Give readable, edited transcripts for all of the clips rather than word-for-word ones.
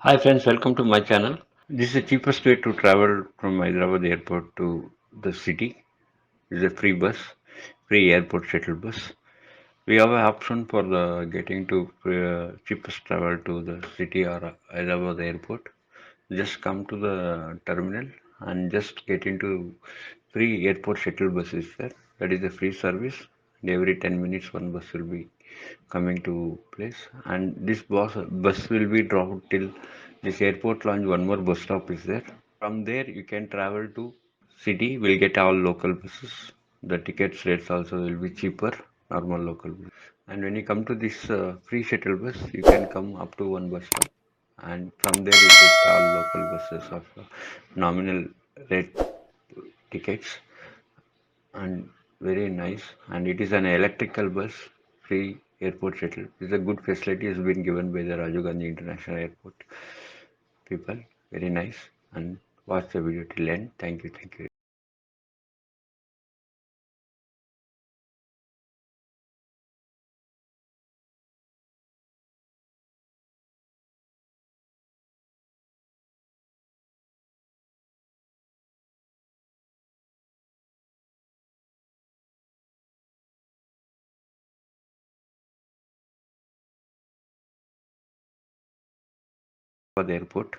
Hi friends, welcome to my channel. This is the cheapest way to travel from Hyderabad airport to the city. This is a free bus, free airport shuttle bus. We have an option for the getting to cheapest travel to the city or Hyderabad airport. Just come to the terminal and just get into free airport shuttle bus is there. That is a free service. And every 10 minutes one bus will be coming to place and this bus will be dropped till this airport lounge. One more bus stop is there. From there you can travel to city. Will get all local buses. The tickets rates also will be cheaper, normal local bus. And when you come to this free shuttle bus, you can come up to one bus stop, and from there you take all local buses of nominal rate tickets, and very nice. And it is an electrical bus, free airport shuttle. It's a good facility has been given by the Rajiv Gandhi International Airport people. Very nice. And watch the video till end. Thank you. Thank you. For the airport,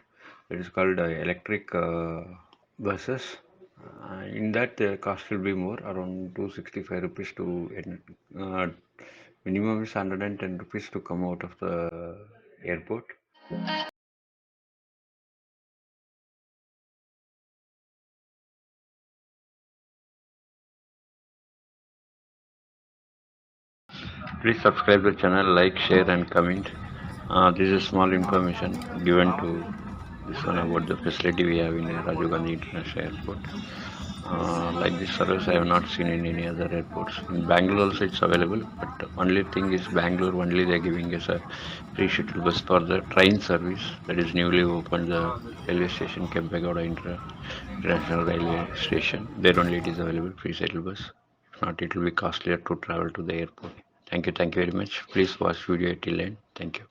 it is called electric buses. In that, the cost will be more, around 265 rupees to uh, minimum is 110 rupees to come out of the airport. Please subscribe the channel, like, share, and comment. This is small information given to this one about the facility we have in Rajiv Gandhi International Airport. Like this service, I have not seen in any other airports. In Bangalore also it's available, but the only thing is Bangalore only they're giving us a free shuttle bus for the train service that is newly opened the railway station Kempegowda International Railway Station. There only it is available free shuttle bus. If not, it will be costlier to travel to the airport. Thank you very much. Please watch video till end. Thank you.